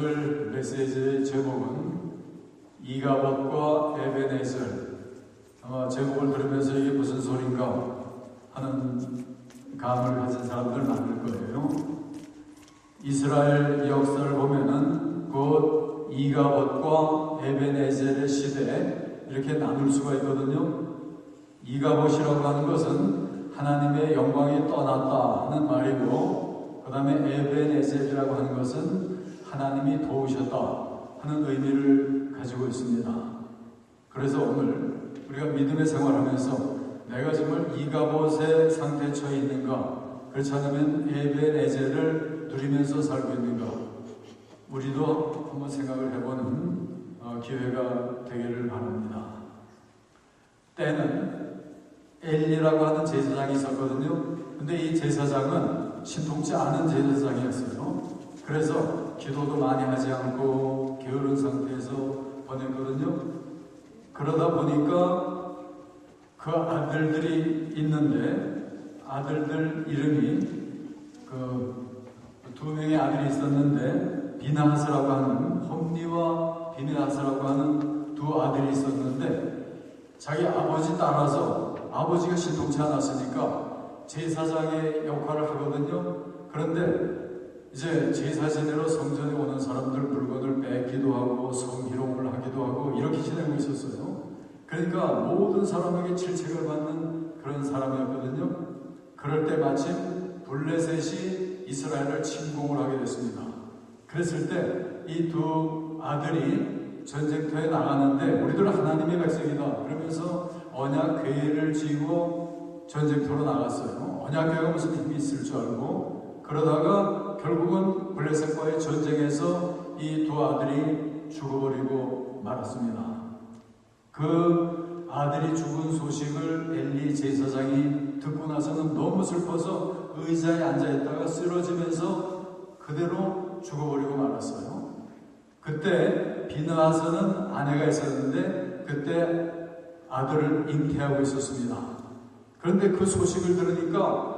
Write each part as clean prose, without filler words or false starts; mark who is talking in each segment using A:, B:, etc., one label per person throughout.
A: 오늘 메시지의 제목은 이가봇과 에벤에zer. 아마 제목을 들으면서 이게 무슨 소린가 하는 감을 가진 사람들 많을 거예요. 이스라엘 역사를 보면은 곧 이가봇과 에벤에zel의 시대에 이렇게 나눌 수가 있거든요. 이가봇이라고 하는 것은 하나님의 영광이 떠났다 하는 말이고, 그 다음에 에벤에zel이라고 하는 것은 하나님이 도우셨다 하는 의미를 가지고 있습니다. 그래서 오늘 우리가 믿음의 생활하면서 내가 정말 이가봇의 상태에 처해 있는가, 그렇지 않으면 에벤에zel을 누리면서 살고 있는가, 우리도 한번 생각을 해보는 기회가 되기를 바랍니다. 때는 엘리라고 하는 제사장이 있었거든요. 근데 이 제사장은 신통치 않은 제사장이었어요. 그래서 기도도 많이 하지 않고 게으른 상태에서 보냈거든요. 그러다 보니까 그 아들들이 있는데, 아들들 이름이 두 명의 아들이 있었는데, 비나하스라고 하는, 홈니와 비나하스라고 하는 두 아들이 있었는데, 자기 아버지 따라서, 아버지가 신통치 않았으니까 제사장의 역할을 하거든요. 그런데 이제 제사 지내러 성전에 오는 사람들 물건을 뺏기도 하고 성희롱을 하기도 하고 이렇게 지내고 있었어요. 그러니까 모든 사람에게 질책을 받는 그런 사람이었거든요. 그럴 때 마침 블레셋이 이스라엘을 침공을 하게 됐습니다. 그랬을 때 이 두 아들이 전쟁터에 나가는데, 우리들은 하나님의 백성이다 그러면서 언약궤를 지고 전쟁터로 나갔어요. 언약궤가 무슨 힘이 있을 줄 알고, 그러다가 결국은 블레셋과의 전쟁에서 이 두 아들이 죽어버리고 말았습니다. 그 아들이 죽은 소식을 엘리 제사장이 듣고 나서는 너무 슬퍼서 의자에 앉아있다가 쓰러지면서 그대로 죽어버리고 말았어요. 그때 비느하스는 아내가 있었는데 그때 아들을 잉태하고 있었습니다. 그런데 그 소식을 들으니까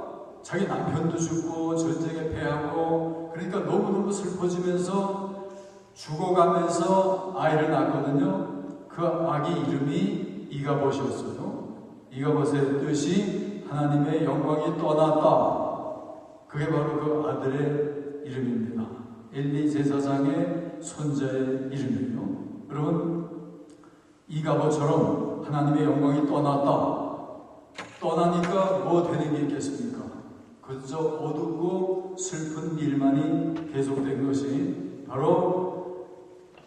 A: 자기 남편도 죽고 전쟁에 패하고, 그러니까 너무너무 슬퍼지면서 죽어가면서 아이를 낳았거든요. 그 아기 이름이 이가봇이었어요. 이가봇의 뜻이 하나님의 영광이 떠났다. 그게 바로 그 아들의 이름입니다. 엘리 제사장의 손자의 이름이에요. 여러분, 이가봇처럼 하나님의 영광이 떠났다. 떠나니까 뭐 되는 게 있겠습니까? 그저 어둡고 슬픈 일만이 계속된 것이 바로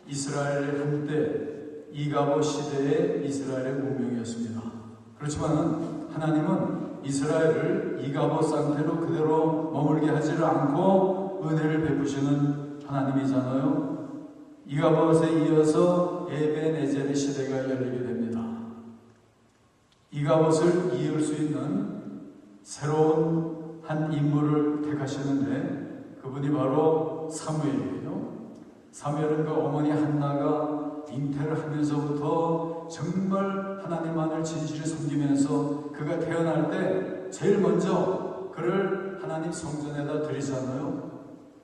A: 이스라엘의 한때 이가봇 시대의 이스라엘의 운명이었습니다. 그렇지만 하나님은 이스라엘을 이가봇 상태로 그대로 머물게 하지를 않고 은혜를 베푸시는 하나님이잖아요. 이가봇에 이어서 에벤에zel의 시대가 열리게 됩니다. 이가봇을 이을 수 있는 새로운 한 인물을 택하시는데, 그분이 바로 사무엘이에요. 사무엘은 그 어머니 한나가 잉태를 하면서부터 정말 하나님만을 진실히 섬기면서 그가 태어날 때 제일 먼저 그를 하나님 성전에다 드리잖아요.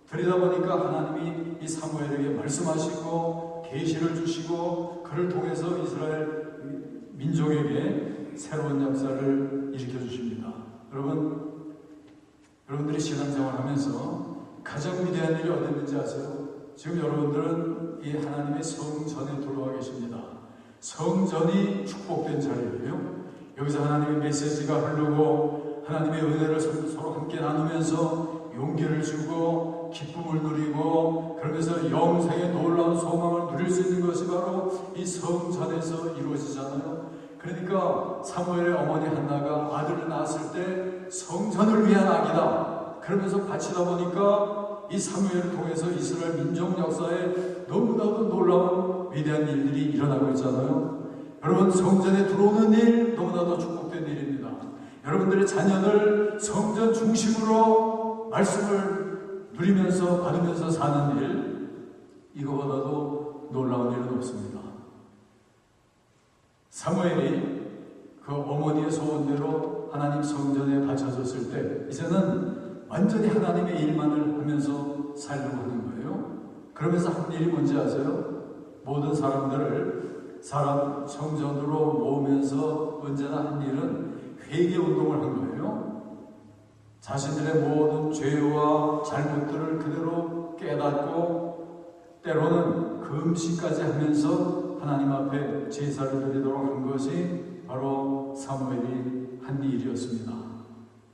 A: 드리다 보니까 하나님이 이 사무엘에게 말씀하시고 계시를 주시고 그를 통해서 이스라엘 민족에게 새로운 역사를 일으켜 주십니다. 여러분들이 신앙생활 하면서 가장 위대한 일이 어디 있는지 아세요? 지금 여러분들은 이 하나님의 성전에 들어와 계십니다. 성전이 축복된 자리예요. 여기서 하나님의 메시지가 흐르고 하나님의 은혜를 서로 함께 나누면서 용기를 주고 기쁨을 누리고, 그러면서 영생의 놀라운 소망을 누릴 수 있는 것이 바로 이 성전에서 이루어지잖아요. 그러니까 사무엘의 어머니 한나가 아들을 낳았을 때 성전을 위한 아기다 그러면서 바치다 보니까 이 사무엘을 통해서 이스라엘 민족 역사에 너무나도 놀라운 위대한 일들이 일어나고 있잖아요. 여러분, 성전에 들어오는 일 너무나도 축복된 일입니다. 여러분들의 자녀들 성전 중심으로 말씀을 누리면서 받으면서 사는 일, 이거보다도 놀라운 일은 없습니다. 사무엘이 그 어머니의 소원대로 하나님 성전에 바쳐졌을 때 이제는 완전히 하나님의 일만을 하면서 살려고 하는 거예요. 그러면서 한 일이 뭔지 아세요? 모든 사람들을 성전으로 모으면서 언제나 한 일은 회개 운동을 한 거예요. 자신들의 모든 죄와 잘못들을 그대로 깨닫고 때로는 금식까지 하면서 하나님 앞에 제사를 드리도록 한 것이 바로 사무엘이 한 일이었습니다.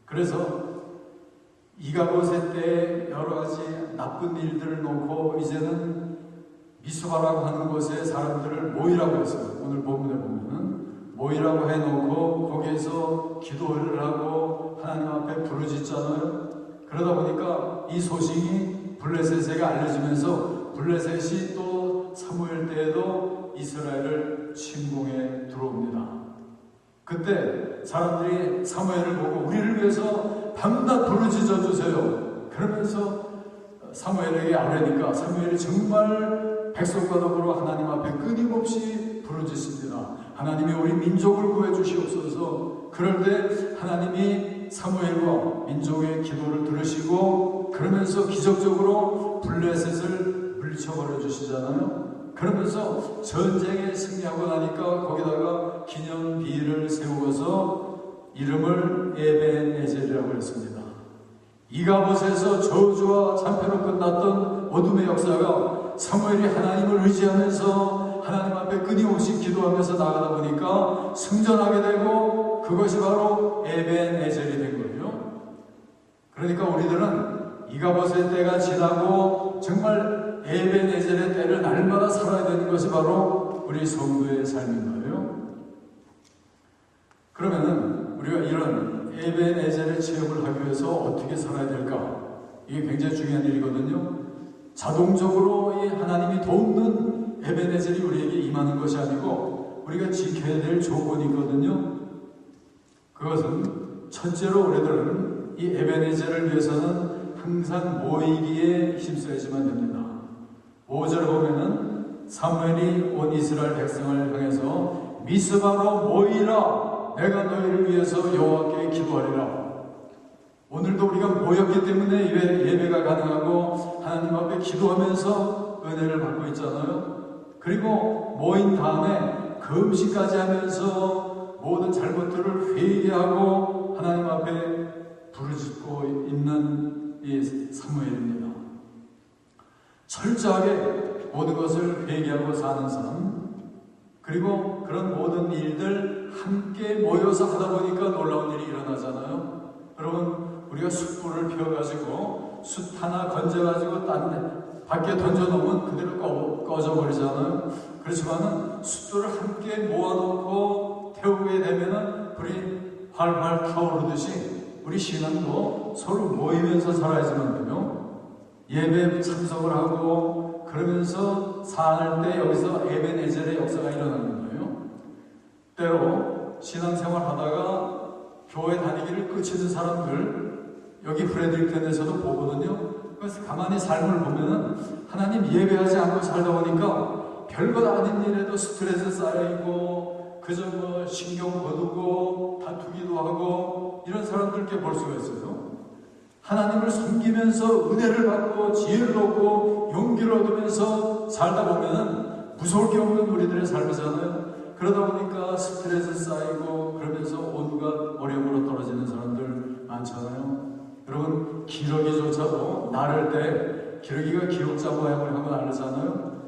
A: 그래서 이가봇의 때 여러 가지 나쁜 일들을 놓고 이제는 미스바라고 하는 곳에 사람들을 모이라고 했어요. 오늘 본문에 보면은 모이라고 해놓고 거기에서 기도를 하고 하나님 앞에 부르짖잖아요. 그러다 보니까 이 소식이 블레셋에게 알려지면서 블레셋이 또 사무엘 때에도 이스라엘을 침공해 들어옵니다. 그때 사람들이 사무엘을 보고 우리를 위해서 밤낮 부르짖어 주세요. 그러면서 사무엘에게 아뢰니까 사무엘이 정말 백성과 더불어 하나님 앞에 끊임없이 부르짖습니다. 하나님이 우리 민족을 구해 주시옵소서. 그럴 때 하나님이 사무엘과 민족의 기도를 들으시고 그러면서 기적적으로 블레셋을 물리쳐버려 주시잖아요. 그러면서 전쟁에 승리하고 나니까 거기다가 기념비를 세우어서 이름을 에벤에젤이라고 했습니다. 이가봇에서 저주와 참패로 끝났던 어둠의 역사가 사무엘이 하나님을 의지하면서 하나님 앞에 끊임없이 기도하면서 나가다 보니까 승전하게 되고 그것이 바로 에벤에젤이 된 거예요. 그러니까 우리들은 이가봇의 때가 지나고 정말 에벤에젤의 때를 날마다 살아야 되는 것이 바로 우리 성도의 삶인 거예요. 그러면은 우리가 이런 에벤에젤의 체험을 하기 위해서 어떻게 살아야 될까? 이게 굉장히 중요한 일이거든요. 자동적으로 이 하나님이 돕는 에벤에젤이 우리에게 임하는 것이 아니고 우리가 지켜야 될 조건이 있거든요. 그것은 첫째로 우리들은 이 에벤에젤을 위해서는 항상 모이기에 힘써야지만 됩니다. 5절에 보면은 사무엘이 온 이스라엘 백성을 향해서 미스바로 모이라 내가 너희를 위해서 여호와께 기도하리라. 오늘도 우리가 모였기 때문에 예배가 가능하고 하나님 앞에 기도하면서 은혜를 받고 있잖아요. 그리고 모인 다음에 금식까지 하면서 모든 잘못들을 회개하고 하나님 앞에 부르짖고 있는 이 사무엘입니다. 철저하게 모든 것을 회개하고 사는 삶, 그리고 그런 모든 일들 함께 모여서 하다 보니까 놀라운 일이 일어나잖아요. 여러분, 우리가 숯불을 피워가지고 숯 하나 건져가지고 딴 데 밖에 던져놓으면 그대로 꺼져버리잖아요. 그렇지만은 숯불을 함께 모아놓고 태우게 되면은 불이 활활 타오르듯이 우리 신앙도 서로 모이면서 살아야지만 돼요. 예배 참석을 하고 그러면서 살 때 여기서 에벤에젤의 역사가 일어나는 거예요. 때로 신앙생활 하다가 교회 다니기를 끝이는 사람들 여기 프레드릭턴에서도 보거든요. 그래서 가만히 삶을 보면은 하나님 예배하지 않고 살다 보니까 별것 아닌 일에도 스트레스 쌓이고 그저 뭐 신경 거두고 다투기도 하고 이런 사람들께 볼 수가 있어요. 하나님을 섬기면서 은혜를 받고 지혜를 얻고 용기를 얻으면서 살다 보면은 무서울 게 없는 우리들의 삶이잖아요. 그러다 보니까 스트레스 쌓이고 그러면서 온갖 어려움으로 떨어지는 사람들 많잖아요. 여러분, 기러기조차도 나를 때 기러기가 기역자 모양을 하고 나르잖아요.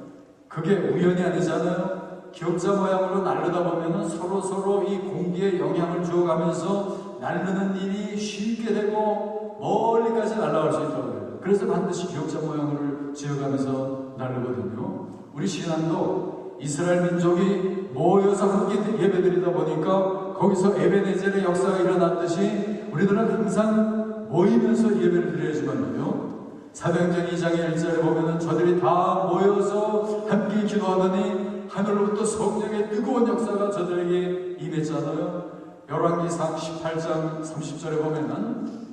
A: 그게 우연이 아니잖아요. 기역자 모양으로 나르다 보면은 서로 이 공기에 영향을 주어가면서 나르는 일이 쉽게 되고 멀리까지 날아갈 수 있다고 해요. 그래서 반드시 기역자 모양을 지어가면서 나르거든요. 우리 신앙도 이스라엘 민족이 모여서 함께 예배드리다 보니까 거기서 에벤에젤의 역사가 일어났듯이 우리들은 항상 모이면서 예배를 드려야지만 돼요. 사도행전 2장의 1절에 보면은 저들이 다 모여서 함께 기도하더니 하늘로부터 성령의 뜨거운 역사가 저들에게 임했잖아요. 열왕기상 18장 30절에 보면은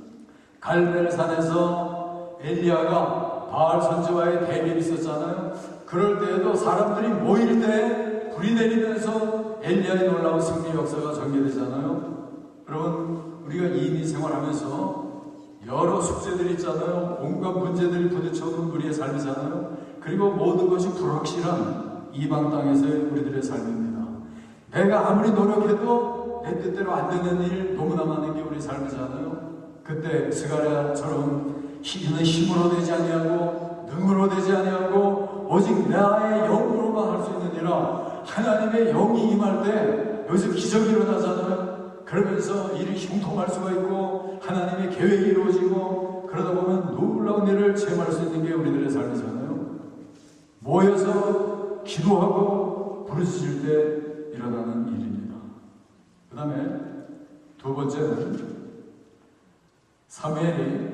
A: 갈멜산에서 엘리야가 바알 선지와의 대결이 있었잖아요. 그럴 때에도 사람들이 모일 때 불이 내리면서 엘리야의 놀라운 승리 역사가 전개되잖아요. 여러분, 우리가 이민 생활하면서 여러 숙제들이 있잖아요. 온갖 문제들이 부딪혀오는 우리의 삶이잖아요. 그리고 모든 것이 불확실한 이방 땅에서의 우리들의 삶입니다. 내가 아무리 노력해도 내 뜻대로 안 되는 일 너무나 많은 게 우리 삶이잖아요. 그때 스가랴처럼 너는 힘으로 되지 아니하고 능으로 되지 아니하고 오직 나의 영으로만 할 수 있는 일이라 하나님의 영이 임할 때 여기서 기적이 일어나잖아요. 그러면서 일이 형통할 수가 있고 하나님의 계획이 이루어지고 그러다 보면 놀라운 일을 체험할 수 있는 게 우리들의 삶이잖아요. 모여서 기도하고 부르짖을 때 일어나는 일입니다. 그 다음에 두 번째는 사무엘이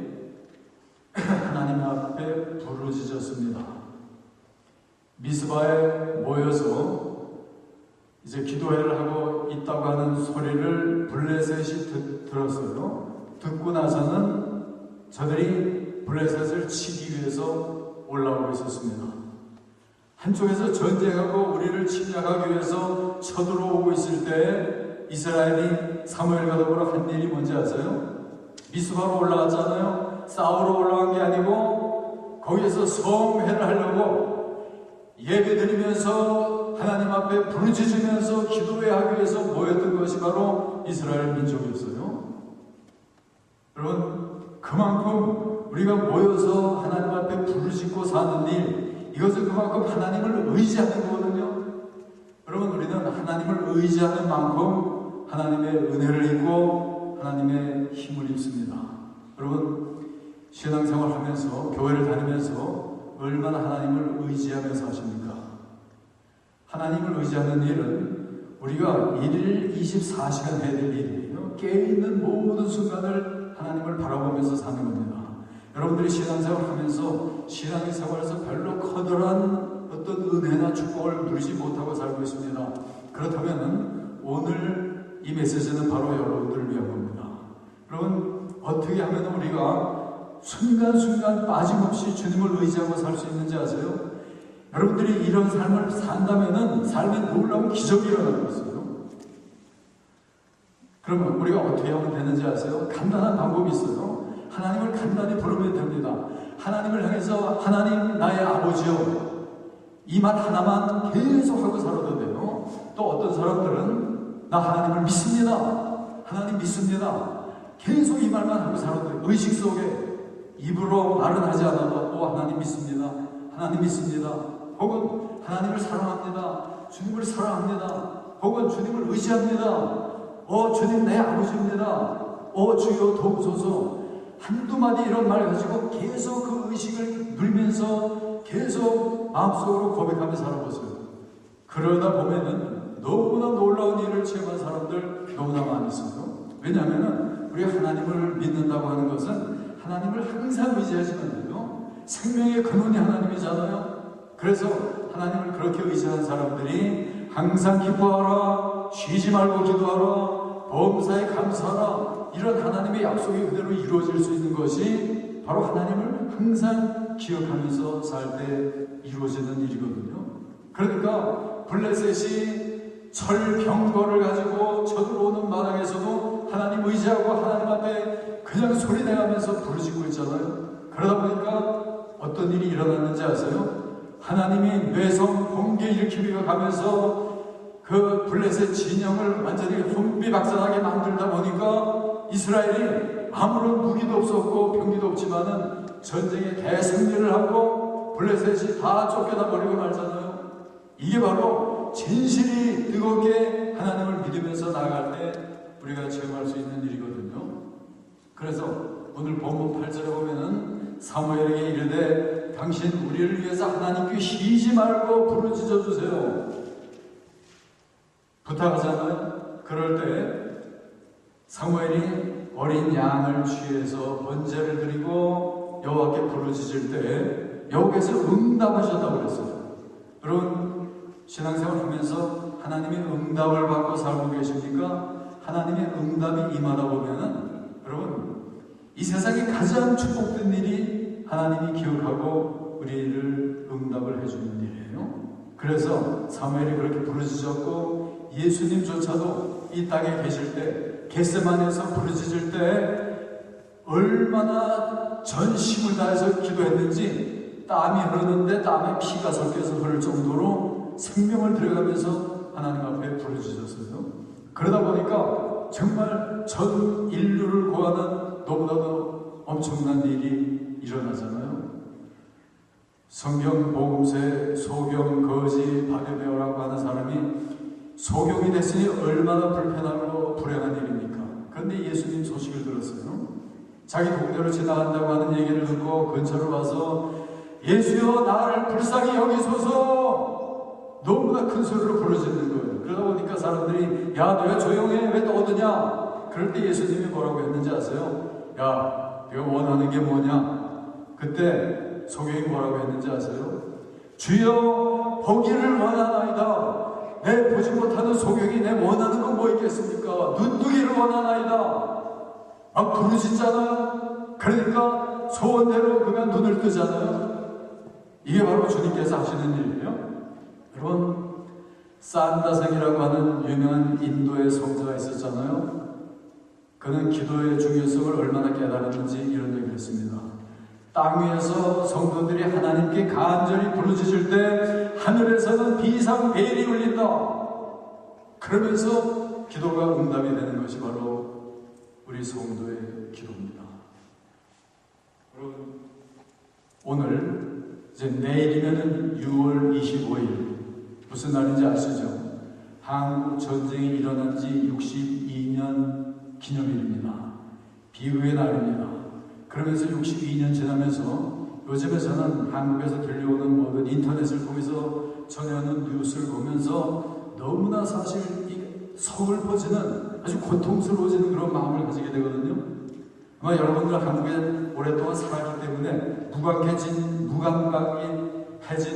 A: 하나님 앞에 부르짖었습니다. 미스바에 모여서 이제 기도회를 하고 있다고 하는 소리를 블레셋이 들었어요. 듣고 나서는 저들이 블레셋을 치기 위해서 올라오고 있었습니다. 한쪽에서 전쟁하고 우리를 침략하기 위해서 쳐들어오고 있을 때 이스라엘이 사무엘과 더불어 한 일이 뭔지 아세요? 미스바로 올라갔잖아요. 싸우러 올라간 게 아니고 거기에서 성회를 하려고 예배드리면서 하나님 앞에 부르짖으면서 기도회하기 위해서 모였던 것이 바로 이스라엘 민족이었어요. 여러분, 그만큼 우리가 모여서 하나님 앞에 부르짖고 사는 일, 이것은 그만큼 하나님을 의지하는 거거든요. 여러분, 우리는 하나님을 의지하는 만큼 하나님의 은혜를 입고 하나님의 힘을 입습니다. 여러분, 신앙생활 하면서 교회를 다니면서 얼마나 하나님을 의지하면서 하십니까? 하나님을 의지하는 일은 우리가 1일 24시간 해야 될 일이에요. 깨어있는 모든 순간을 하나님을 바라보면서 사는 겁니다. 여러분들이 신앙생활 하면서 신앙생활에서 별로 커다란 어떤 은혜나 축복을 누리지 못하고 살고 있습니다. 그렇다면 오늘 이 메시지는 바로 여러분들을 위한 겁니다. 여러분, 어떻게 하면 우리가 순간순간 빠짐없이 주님을 의지하고 살 수 있는지 아세요? 여러분들이 이런 삶을 산다면 삶에 놀라운 기적이 일어나고 있어요. 그러면 우리가 어떻게 하면 되는지 아세요? 간단한 방법이 있어요. 하나님을 간단히 부르면 됩니다. 하나님을 향해서 하나님 나의 아버지요, 이 말 하나만 계속하고 살아도 돼요. 또 어떤 사람들은 나 하나님을 믿습니다, 하나님 믿습니다, 계속 이 말만 하고 살아도 돼요. 의식 속에 입으로 말은 하지 않아도 하나님 믿습니다, 하나님 믿습니다, 혹은 하나님을 사랑합니다, 주님을 사랑합니다, 혹은 주님을 의지합니다, 주님 내 아버지입니다, 주여 도우소서, 한두 마디 이런 말 가지고 계속 그 의식을 누리면서 계속 마음속으로 고백하며 살아보세요. 그러다 보면은 너무나 놀라운 일을 체험한 사람들 너무나 많이 있어요. 왜냐하면 우리가 하나님을 믿는다고 하는 것은 하나님을 항상 의지하시면 돼요. 생명의 근원이 하나님이잖아요. 그래서 하나님을 그렇게 의지하는 사람들이 항상 기뻐하라, 쉬지 말고 기도하라, 범사에 감사하라, 이런 하나님의 약속이 그대로 이루어질 수 있는 것이 바로 하나님을 항상 기억하면서 살 때 이루어지는 일이거든요. 그러니까 블레셋이 철병거를 가지고 쳐들어오는 마당에서도 하나님 의지하고 하나님 앞에 그냥 소리내가면서 부르짖고 있잖아요. 그러다 보니까 어떤 일이 일어났는지 아세요? 하나님이 뇌성 번개 일으키기가 가면서 그 블레셋 진영을 완전히 혼비박산하게 만들다 보니까 이스라엘이 아무런 무기도 없었고 병기도 없지만은 전쟁에 대승리를 하고 블레셋이 다 쫓겨나 버리고 말잖아요. 이게 바로 진실이 뜨겁게 하나님을 믿으면서 나아갈 때 우리가 체험할 수 있는 일이거든요. 그래서 오늘 본문 8절에 보면은 사무엘에게 이르되 당신 우리를 위해서 하나님께 쉬지 말고 부르짖어 주세요, 부탁하잖아요. 그럴 때 사무엘이 어린 양을 취해서 번제를 드리고 여호와께 부르짖을 때 여호와께서 응답하셨다고 그랬어요. 여러분, 신앙생활 하면서 하나님의 응답을 받고 살고 계십니까? 하나님의 응답이 임하다 보면은 여러분, 이 세상에 가장 축복된 일이 하나님이 기억하고 우리를 응답을 해주는 일이에요. 그래서 사무엘이 그렇게 부르짖었고 예수님조차도 이 땅에 계실 때 겟세마네에서 부르짖을 때 얼마나 전심을 다해서 기도했는지 땀이 흐르는데 땀에 피가 섞여서 흐를 정도로 생명을 들여가면서 하나님 앞에 부르짖었어요. 그러다 보니까 정말 전 인류를 구하는 너무나도 엄청난 일이 일어나잖아요. 성경 복음서에 소경, 거지, 바게베어라고 하는 사람이 소경이 됐으니 얼마나 불편하고 불행한 일입니까? 그런데 예수님 소식을 들었어요. 자기 동네로 지나간다고 하는 얘기를 듣고 근처로 와서 예수여 나를 불쌍히 여기소서 너무나 큰 소리로 부르짖는 거예요. 그러다 보니까 사람들이 야 너 왜 조용해? 왜 떠드냐? 그럴 때 예수님이 뭐라고 했는지 아세요? 야 네가 원하는 게 뭐냐? 그때 소경이 뭐라고 했는지 아세요? 주여 보기를 원하나이다. 내 보지 못하는 소경이 내 원하는 건 뭐 있겠습니까? 눈뜨기를 원하나이다. 막 부르짖잖아요. 그러니까 소원대로 그가 눈을 뜨잖아요. 이게 바로 주님께서 하시는 일이에요. 여러분 산다생이라고 하는 유명한 인도의 성자가 있었잖아요. 그는 기도의 중요성을 얼마나 깨달았는지 이런 얘기를 했습니다. 땅 위에서 성도들이 하나님께 간절히 부르짖을 때 하늘에서는 비상벨이 울린다. 그러면서 기도가 응답이 되는 것이 바로 우리 성도의 기도입니다. 여러분 오늘 이제 내일이면은 6월 25일 무슨 날인지 아시죠? 한국 전쟁이 일어난 지 62년 기념일입니다. 비극의 날입니다. 그러면서 62년 지나면서 요즘에서는 한국에서 들려오는 모든 인터넷을 통해서 전해오는 뉴스를 보면서 너무나 사실 서글퍼지는 아주 고통스러워지는 그런 마음을 가지게 되거든요. 아마 여러분들 한국에 오랫동안 살았기 때문에 무감각해진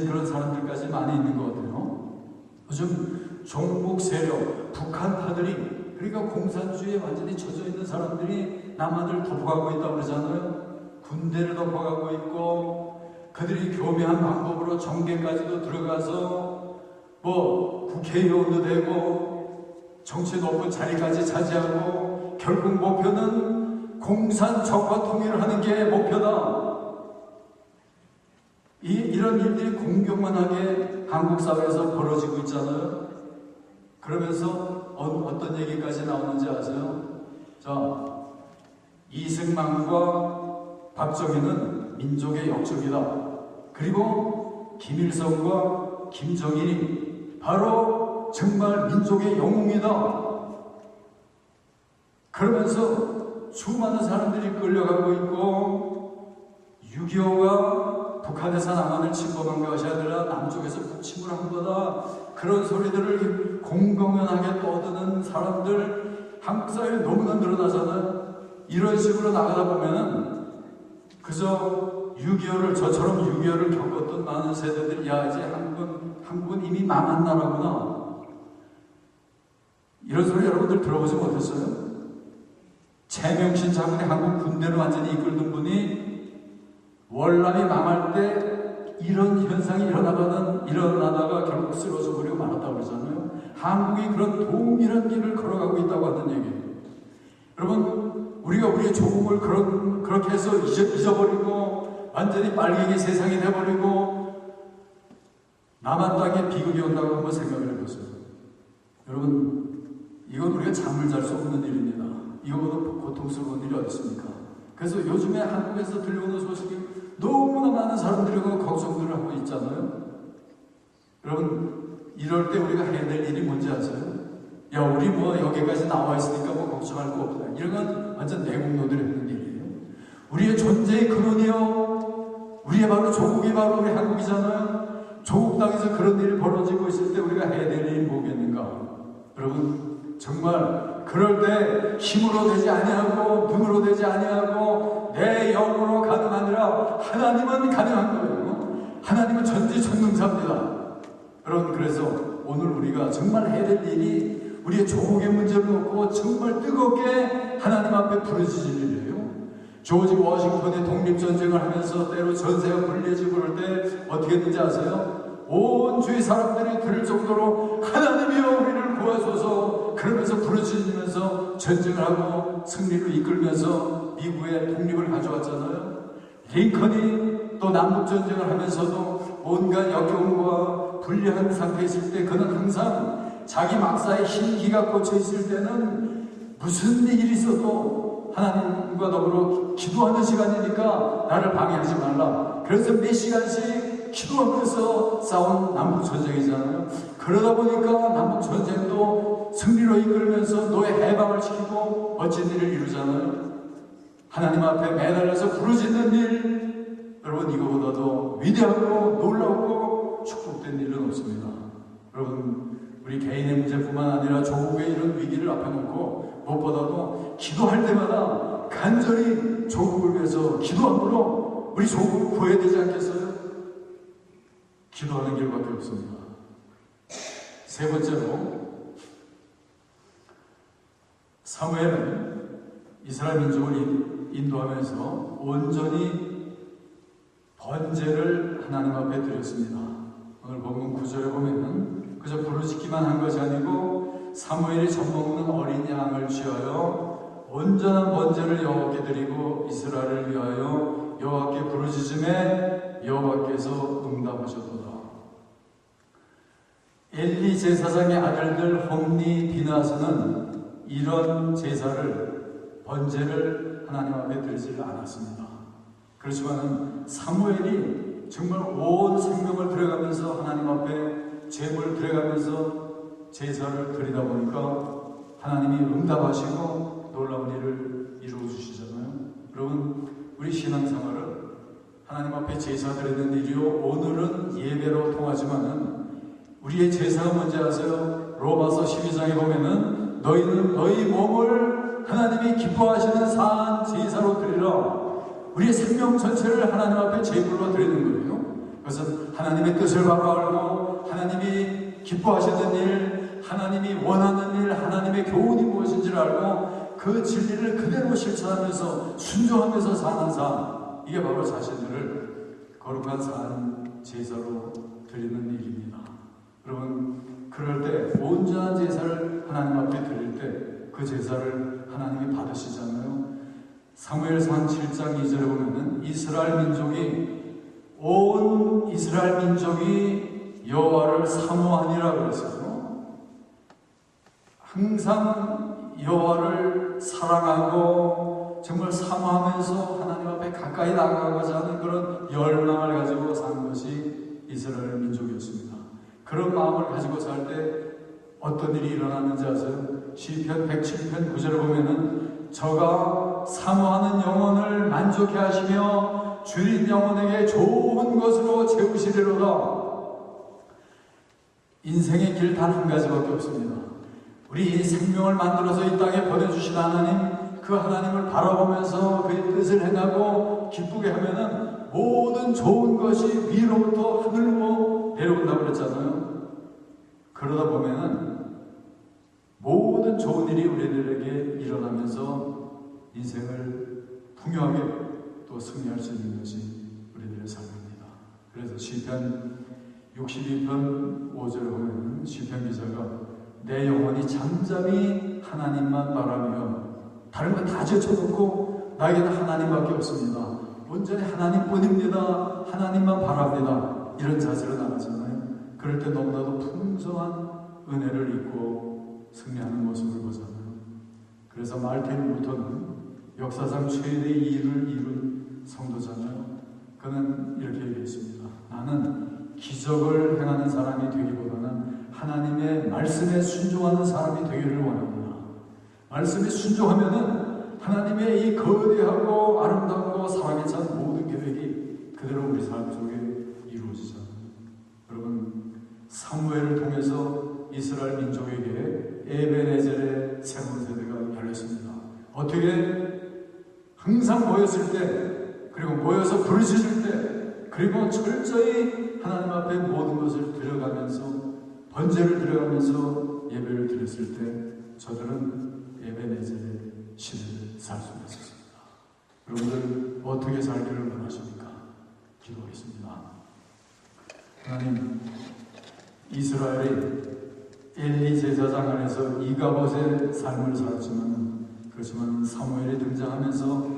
A: 그런 사람들까지 많이 있는 것 같아요. 요즘 종북 세력, 북한파들이 그러니까 공산주의에 완전히 젖어 있는 사람들이 남한을 덮어가고 있다고 그러잖아요. 군대를 덮어가고 있고 그들이 교묘한 방법으로 정계까지도 들어가서 뭐 국회의원도 되고 정치 높은 자리까지 차지하고 결국 목표는 공산 적화 통일을 하는 게 목표다. 이런 일들이 공공연하게 한국 사회에서 벌어지고 있잖아요. 그러면서 어떤 얘기까지 나오는지 아세요? 자, 이승만과 박정희는 민족의 역적이다. 그리고 김일성과 김정일이 바로 정말 민족의 영웅이다. 그러면서 수많은 사람들이 끌려가고 있고 6.25가 북한에서 남한을 침범한 것이 아니라 남쪽에서 북침을 한 거다. 그런 소리들을 공공연하게 떠드는 사람들 한국 사회에 너무나 늘어나잖아요. 이런 식으로 나가다 보면은 그저 6.25를 저처럼 6.25를 겪었던 많은 세대들이 야 이제 한국은 이미 망한 나라구나. 이런 소리 여러분들 들어보지 못했어요? 최명신 장군이 한국 군대를 완전히 이끌던 분이 월남이 망할 때 이런 현상이 일어나다가 결국 쓰러져 버리고 말았다고 그러잖아요. 한국이 그런 동일한 길을 걸어가고 있다고 하는 얘기예요. 여러분 우리가 우리의 조국을 그렇게 해서 잊어버리고 완전히 빨갱이 세상이 돼버리고 남한 땅에 비극이 온다고 한번 생각을 해보세요. 여러분 이건 우리가 잠을 잘 수 없는 일입니다. 이거보다 고통스러운 일이 어디 있습니까? 그래서 요즘에 한국에서 들려오는 소식이 너무나 많은 사람들이 걱정들을 하고 있잖아요. 여러분 이럴 때 우리가 해야 될 일이 뭔지 아세요? 야 우리 뭐 여기까지 나와 있으니까 뭐 걱정할 거 없다. 이런 건 완전 내국노들이 하는 일이에요. 우리의 존재의 근원이요 우리의 바로 조국이 바로 우리 한국이잖아요. 조국 땅에서 그런 일이 벌어지고 있을 때 우리가 해야 될 일이 뭐겠는가? 여러분 정말 그럴 때 힘으로 되지 아니하고 눈으로 되지 아니하고 내 영으로 가능하니라. 하나님은 가능한 거예요. 하나님은 전지전능자입니다. 여러분 그래서 오늘 우리가 정말 해야 될 일이 우리의 조국의 문제를 놓고 정말 뜨겁게 하나님 앞에 부르짖을 일이에요. 조지 워싱턴이 독립전쟁을 하면서 때로 전세가 불리해지고 그럴 때 어떻게 했는지 아세요? 온 주위 사람들이 들을 정도로 하나님이여 우리를 구하소서 그러면서 부르짖으면서 전쟁을 하고 승리를 이끌면서 미국의 독립을 가져왔잖아요. 링컨이 또 남북전쟁을 하면서도 온갖 역경과 불리한 상태에 있을 때 그는 항상 자기 막사에 흰기가 꽂혀 있을 때는 무슨 일이 있어도 하나님과 더불어 기도하는 시간이니까 나를 방해하지 말라. 그래서 몇 시간씩 기도하면서 싸운 남북전쟁이잖아요. 그러다 보니까 남북전쟁도 승리로 이끌면서 너의 해방을 시키고 멋진 일을 이루잖아요. 하나님 앞에 매달려서 부르짖는 일, 여러분 이거보다도 위대하고 놀랍고 축복된 일은 없습니다. 여러분 우리 개인의 문제뿐만 아니라 조국의 이런 위기를 앞에 놓고 무엇보다도 기도할 때마다 간절히 조국을 위해서 기도함으로 우리 조국을 구해야 되지 않겠어요? 기도하는 길밖에 없습니다. 세 번째로 사무엘은 이스라엘 민족을 인도하면서 온전히 번제를 하나님 앞에 드렸습니다. 오늘 본문 9절에 보면은 그저 부르짖기만 한 것이 아니고 사무엘이 젖먹는 어린 양을 취하여 온전한 번제를 여호와께 드리고 이스라엘을 위하여 여호와께 부르짖음에 여호와께서 응답하셨도다. 엘리 제사장의 아들들 홈니 비나스는 이런 제사를 번제를 하나님 앞에 드리지를 않았습니다. 그렇지만 사무엘이 정말 온 생명을 들여가면서 하나님 앞에 제물을 들여가면서 제사를 드리다 보니까 하나님이 응답하시고 놀라운 일을 이루어 주시잖아요. 여러분 우리 신앙생활은 하나님 앞에 제사 드리는 일이요 오늘은 예배로 통하지만은 우리의 제사가 뭔지 아세요? 로마서 12장에 보면은 너희는 너희 몸을 하나님이 기뻐하시는 사한 제사로 드리라. 우리의 생명 전체를 하나님 앞에 제물로 드리는 거예요. 그것은 하나님의 뜻을 바로 알고 하나님이 기뻐하시는 일, 하나님이 원하는 일, 하나님의 교훈이 무엇인지를 알고 그 진리를 그대로 실천하면서 순종하면서 사는 삶, 이게 바로 자신들을 거룩한 산 제사로 드리는 일입니다. 여러분 그럴 때 온전한 제사를 하나님 앞에 드릴 때 그 제사를 하나님이 받으시잖아요. 사무엘상 7장 2절에 보면은 온 이스라엘 민족이 여호와를 사모하니라 그랬어요. 항상 여호와를 사랑하고 정말 사모하면서 하나님 앞에 가까이 나아가고자 하는 그런 열망을 가지고 사는 것이 이스라엘 민족이었습니다. 그런 마음을 가지고 살 때 어떤 일이 일어나는지 아세요? 시편 107편 9절을 보면은 저가 사모하는 영혼을 만족해 하시며 주인 영혼에게 좋은 것으로 채우시리로다. 인생의 길 단 한 가지밖에 없습니다. 우리 생명을 만들어서 이 땅에 보내주신 하나님, 그 하나님을 바라보면서 그의 뜻을 행하고 기쁘게 하면은 모든 좋은 것이 위로부터 하늘로 내려온다고 그랬잖아요. 그러다 보면은 모든 좋은 일이 우리들에게 일어나면서 인생을 풍요하게 또 승리할 수 있는 것이 우리들의 삶입니다. 그래서 시편 62편 5절에 보면 시편 기자가 내 영혼이 잠잠히 하나님만 바라며 다른 건 다 제쳐놓고 나에게는 하나님밖에 없습니다. 온전히 하나님뿐입니다. 하나님만 바랍니다. 이런 자세로 나가잖아요. 그럴 때 너무나도 풍성한 은혜를 입고 승리하는 모습을 보잖아요. 그래서 말틴 루터는 역사상 최대의 일을 이룬 성도잖아요. 그는 이렇게 얘기했습니다. 나는 기적을 행하는 사람이 되기보다는 하나님의 말씀에 순종하는 사람이 되기를 원합니다. 말씀에 순종하면은 하나님의 이 거대하고 아름답고 사랑에 찬 모든 계획이 그대로 우리 삶 속에 이루어지잖아요. 여러분 사무엘을 통해서 이스라엘 민족에게 에벤에젤의 새로운 세대가 열렸습니다. 어떻게? 항상 모였을 때, 그리고 모여서 부르짖을 때, 그리고 철저히 하나님 앞에 모든 것을 드려가면서 번제를 드려가면서 예배를 드렸을 때 저들은 에벤에젤의 시대를 살 수 있었습니다. 여러분들 어떻게 살기를 원하십니까? 기도하겠습니다. 하나님, 이스라엘이 엘리 제사장 안에서 이가봇의 삶을 살았지만 그렇지만 사무엘이 등장하면서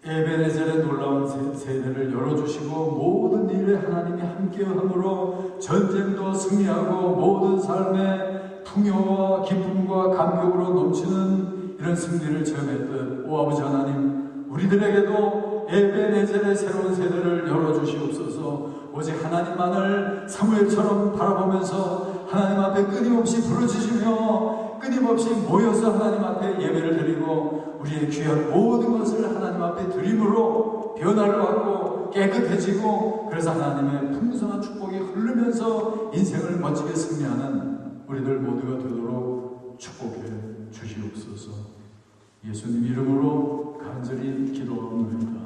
A: 에베네셀의 놀라운 세대를 열어주시고 모든 일에 하나님이 함께함으로 전쟁도 승리하고 모든 삶의 풍요와 기쁨과 감격으로 넘치는 이런 승리를 체험했던 오 아버지 하나님, 우리들에게도 에베네셀의 새로운 세대를 열어주시옵소서. 오직 하나님만을 사무엘처럼 바라보면서 하나님 앞에 끊임없이 부르짖으며 끊임없이 모여서 하나님 앞에 예배를 드리고 우리의 귀한 모든 것을 하나님 앞에 드림으로 변화를 받고 깨끗해지고, 그래서 하나님의 풍성한 축복이 흐르면서 인생을 멋지게 승리하는 우리들 모두가 되도록 축복해 주시옵소서. 예수님 이름으로 간절히 기도합니다.